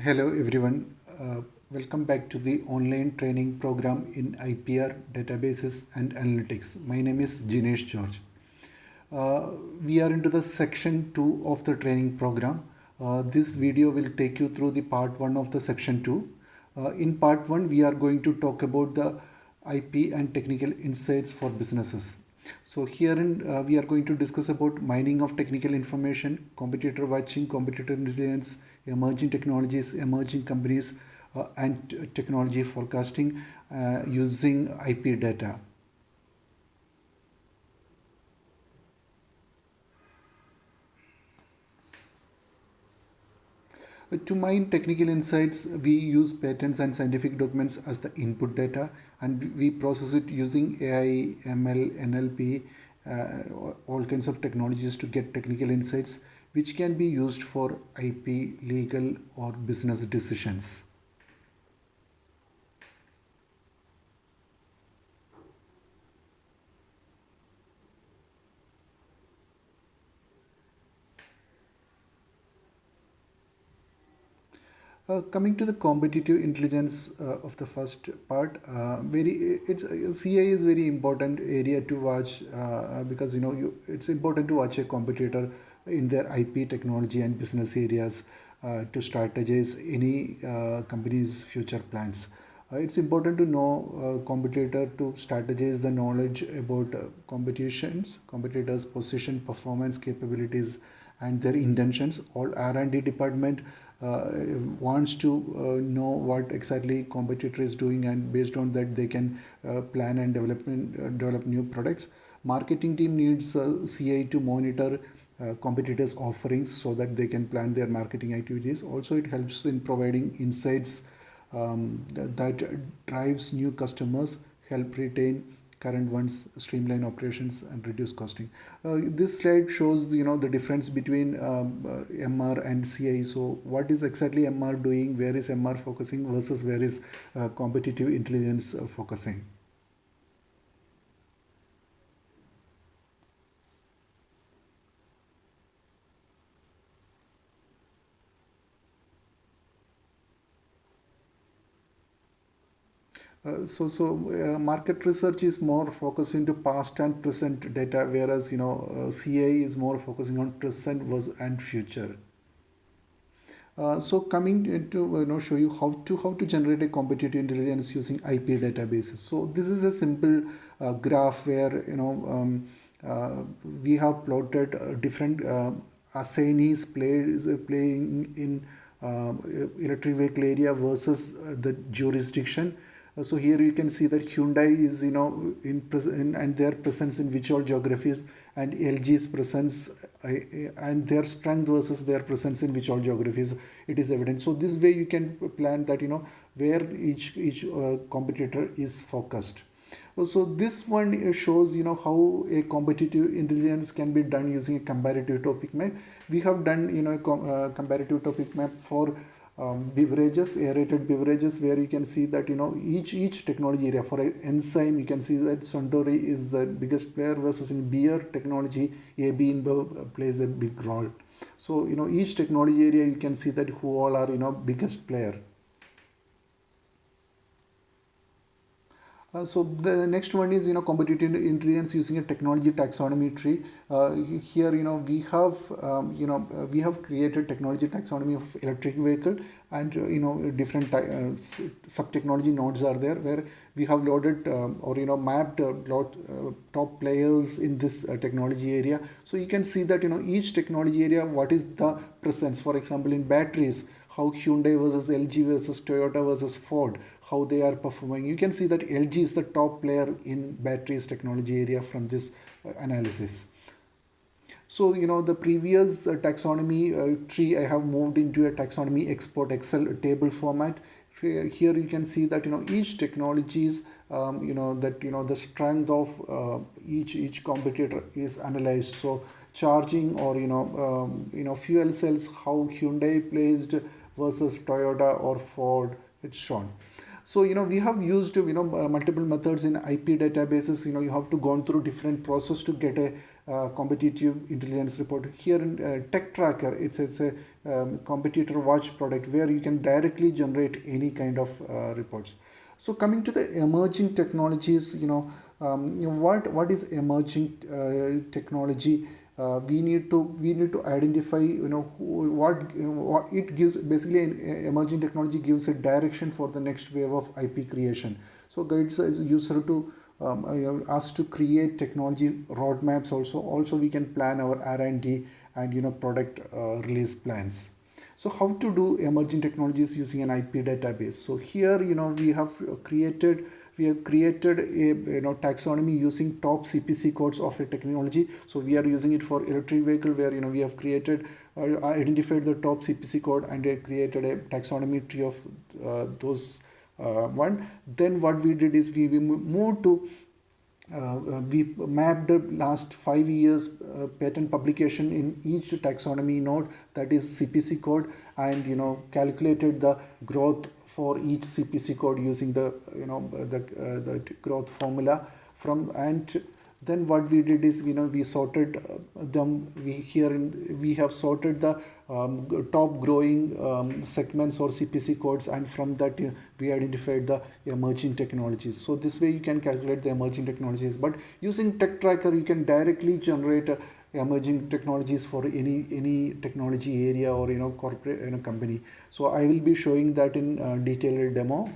Hello everyone. Welcome back to the online training program in IPR databases and analytics. My name is Jinesh George. Uh, we are into the section 2 of the training program. This video will take you through the part 1 of the section 2. In part 1 we are going to talk about the IP and technical insights for businesses. So herein we are going to discuss about mining of technical information, competitor watching, competitor intelligence, emerging technologies, emerging companies, and technology forecasting using IP data. To mine technical insights, we use patents and scientific documents as the input data, and we process it using AI, ML, NLP, all kinds of technologies to get technical insights, which can be used for IP, legal, or business decisions. Coming to the competitive intelligence of the first part, very it's CA is very important area to watch because it's important to watch a competitor in their IP technology and business areas to strategize any company's future plans. It's important to know competitor to strategize the knowledge about competitors' position, performance, capabilities, and their intentions. All R&D department wants to know what exactly competitor is doing, and based on that they can plan and develop new products. Marketing team needs CI to monitor competitors offerings so that they can plan their marketing activities. Also it helps in providing insights that drives new customers, help retain current ones, streamline operations, and reduce costing. This slide shows the difference between MR and CI. So what is exactly MR doing, where is MR focusing versus where is competitive intelligence focusing. Market research is more focused into past and present data, whereas CA is more focusing on present and future. So coming into show you how to generate a competitive intelligence using IP databases. So this is a simple graph where we have plotted different assignees playing in electric vehicle area versus the jurisdiction. So here you can see that Hyundai is and their presence in which all geographies, and LG's presence and their strength versus their presence in which all geographies, it is evident. So this way you can plan that where each competitor is focused. So this one shows how a competitive intelligence can be done using a comparative topic map. We have done a comparative topic map for beverages, aerated beverages, where you can see that each technology area. For enzyme, you can see that Suntory is the biggest player, versus in beer technology, AB InBev plays a big role. So each technology area you can see that who all are biggest player. So the next one is competitive intelligence using a technology taxonomy tree. Here we have created technology taxonomy of electric vehicle, and different sub technology nodes are there, where we have loaded or mapped top players in this technology area. So you can see that each technology area, what is the presence. For example, in batteries, how Hyundai versus LG versus Toyota versus Ford, how they are performing. You can see that LG is the top player in batteries technology area from this analysis. So the previous taxonomy tree, I have moved into a taxonomy export Excel table format. Here you can see that each technologies, the strength of each competitor is analyzed. So charging, or fuel cells, how Hyundai placed versus Toyota or Ford, it's shown. So we have used multiple methods in IP databases. You have to go through different process to get a competitive intelligence report. Here in Tech Tracker, it's a competitor watch product where you can directly generate any kind of reports. So coming to the emerging technologies, what is emerging technology? We need to identify what it gives. Basically, emerging technology gives a direction for the next wave of IP creation. So guides us user to us to create technology roadmaps. Also we can plan our R&D and product release plans. So how to do emerging technologies using an IP database? So here we have created a taxonomy using top CPC codes of a technology. So we are using it for electric vehicle, where we have created identified the top CPC code and created a taxonomy tree of those one. Then what we did is we moved to we mapped the last 5 years patent publication in each taxonomy node, that is CPC code, and calculated the growth for each CPC code using the growth formula from. And then what we did is we sorted them. We have sorted the top growing segments or CPC codes, and from that we identified the emerging technologies. So this way you can calculate the emerging technologies. But using Tech Tracker, you can directly generate emerging technologies for any technology area or corporate company. So I will be showing that in detailed demo.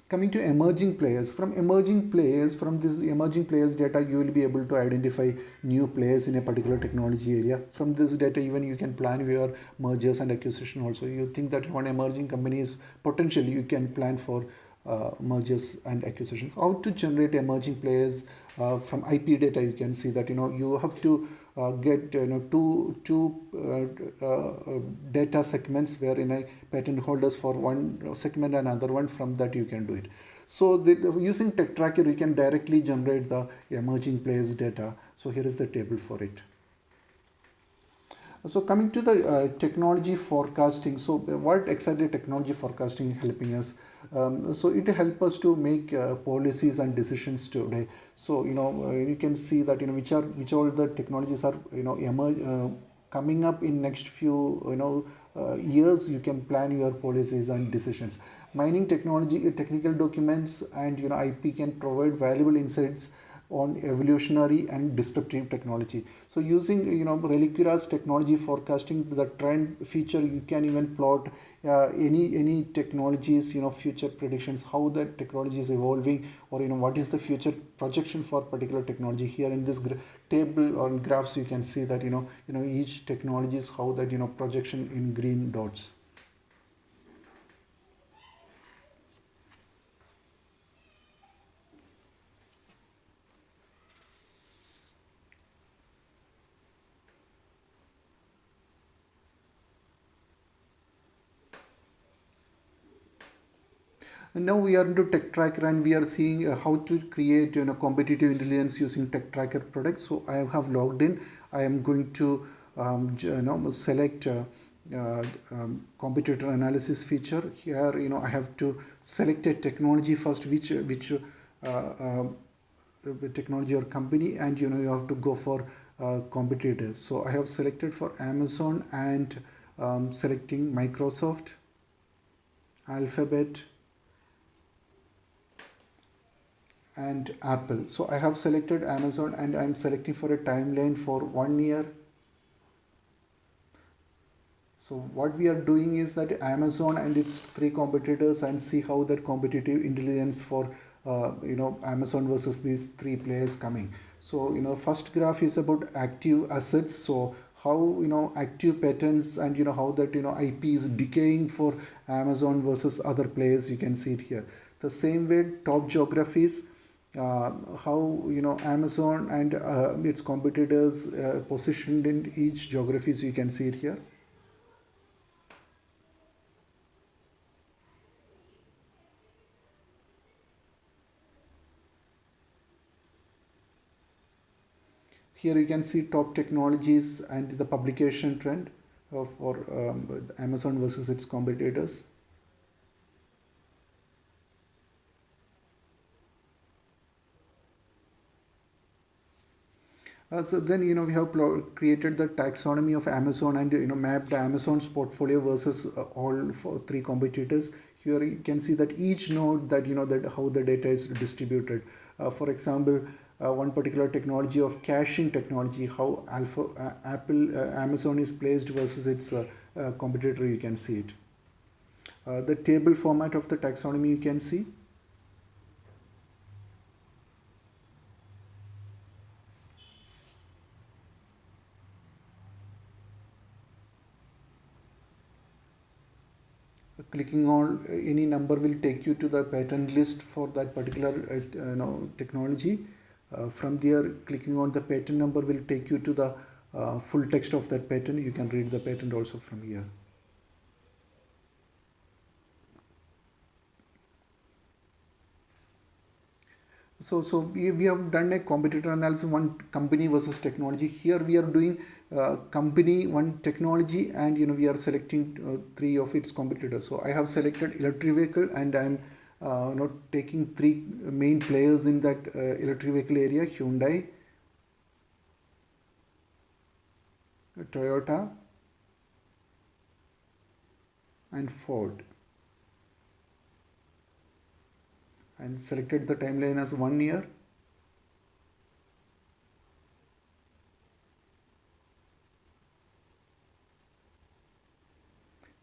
Coming to emerging players, from this emerging players data, you will be able to identify new players in a particular technology area. From this data, even you can plan your mergers and acquisition. Also, you think that one emerging company is potentially, you can plan for mergers and acquisition. How to generate emerging players from IP data? You can see that you have to get two data segments, where a patent holders for one segment and another one. From that you can do it. So using Tech Tracker, you can directly generate the emerging players data. So here is the table for it. So coming to the technology forecasting. So what exactly technology forecasting helping us? So it helps us to make policies and decisions today. So you can see that which all the technologies are coming up in next few years. You can plan your policies and decisions. Mining technology, technical documents, and IP can provide valuable insights on evolutionary and disruptive technology. So using Reliquira's technology forecasting, the trend feature, you can even plot any technologies, future predictions, how that technology is evolving, or what is the future projection for particular technology. Here in this table or graphs, you can see that each technology is how that projection in green dots. And now we are into Tech Tracker, and we are seeing how to create competitive intelligence using Tech Tracker products. So I have logged in. I am going to select competitor analysis feature. Here I have to select a technology first, which technology or company, and you have to go for competitors. So I have selected for Amazon, and selecting Microsoft, Alphabet, and Apple. So I have selected Amazon, and I'm selecting for a timeline for 1 year. So what we are doing is that Amazon and its three competitors, and see how that competitive intelligence for Amazon versus these three players coming. So first graph is about active assets. So how active patents, and how that IP is decaying for Amazon versus other players. You can see it here. The same way, top geographies, how Amazon and its competitors positioned in each geographies. You can see it here. Here you can see top technologies and the publication trend. for Amazon versus its competitors. So then we have created the taxonomy of Amazon and mapped Amazon's portfolio versus all three competitors. Here you can see that each node that that how the data is distributed. For example, one particular technology of caching technology, how Amazon is placed versus its competitor. You can see it. The table format of the taxonomy you can see. Clicking on any number will take you to the patent list for that particular technology. From there, clicking on the patent number will take you to the full text of that patent. You can read the patent also from here. So we have done a competitor analysis, one company versus technology. Here we are doing company, one technology, and we are selecting three of its competitors. So I have selected electric vehicle, and I'm taking three main players in that electric vehicle area: Hyundai, Toyota, and Ford. And selected the timeline as 1 year.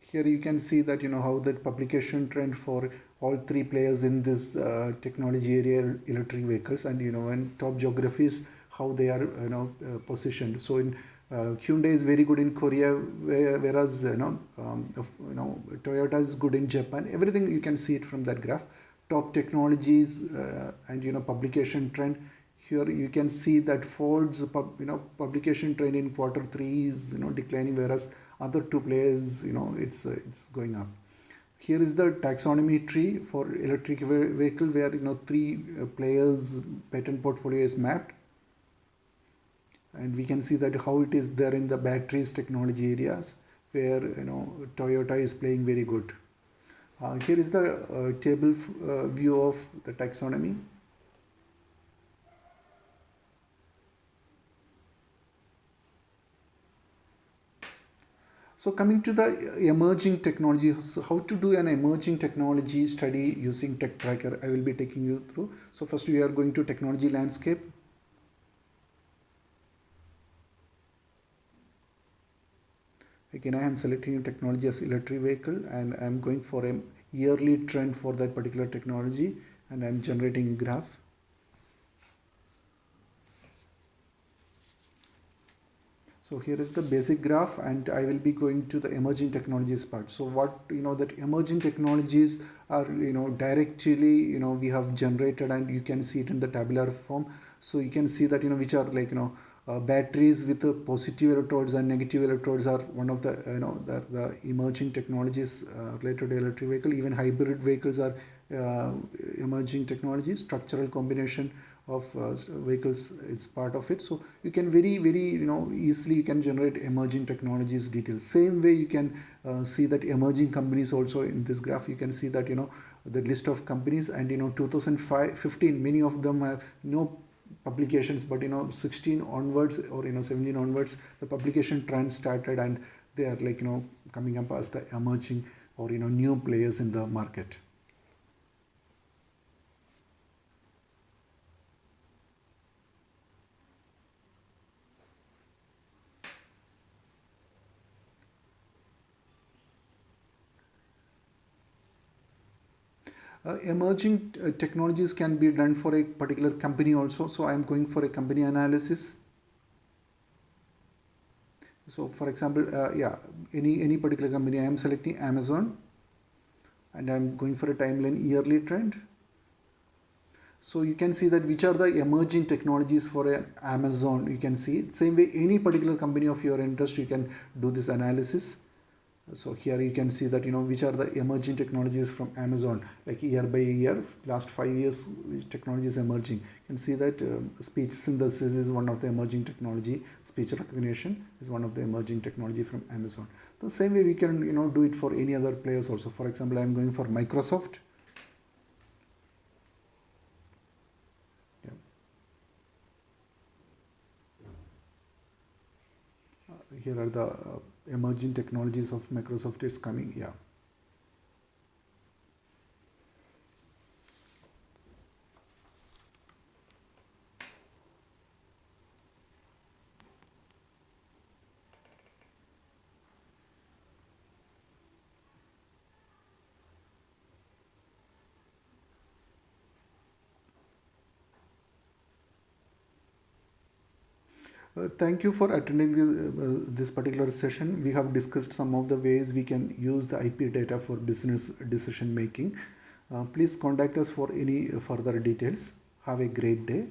Here you can see that how that publication trend for all three players in this technology area, electric vehicles, and and top geographies, how they are positioned. So in Hyundai is very good in Korea, whereas Toyota is good in Japan. Everything you can see it from that graph. Top technologies and publication trend. Here you can see that Ford's publication trend in Q3 is declining, whereas other two players it's going up. Here is the taxonomy tree for electric vehicle, where three players patent portfolio is mapped, and we can see that how it is there in the batteries technology areas, where Toyota is playing very good. Here is the table view of the taxonomy. So coming to the emerging technology, so how to do an emerging technology study using TechTracker, I will be taking you through. So first we are going to technology landscape. Again, I am selecting technology as electric vehicle, and I am going for a yearly trend for that particular technology, and I am generating a graph. So here is the basic graph, and I will be going to the emerging technologies part. So what that emerging technologies are directly we have generated, and you can see it in the tabular form. So you can see that which are like batteries with positive electrodes and negative electrodes are one of the the emerging technologies related to electric vehicle. Even hybrid vehicles are emerging technologies. Structural combination of vehicles is part of it. So you can very easily you can generate emerging technologies details. Same way you can see that emerging companies also in this graph. You can see that the list of companies, and 2015 many of them have no publications, but 16 onwards or 17 onwards the publication trend started, and they are like coming up as the emerging or new players in the market. Emerging technologies can be done for a particular company also. So I am going for a company analysis. So for example, any particular company, I am selecting Amazon, and I am going for a timeline yearly trend. So you can see that which are the emerging technologies for an Amazon. You can see same way any particular company of your interest, you can do this analysis. So here you can see that which are the emerging technologies from Amazon, like year by year, last 5 years, which technology is emerging. You can see that speech synthesis is one of the emerging technology. Speech recognition is one of the emerging technology from Amazon. The same way we can do it for any other players also. For example, I am going for Microsoft. Yeah. Here are the emerging technologies of Microsoft is coming. Yeah. Thank you for attending this particular session. We have discussed some of the ways we can use the IP data for business decision making. Please contact us for any further details. Have a great day.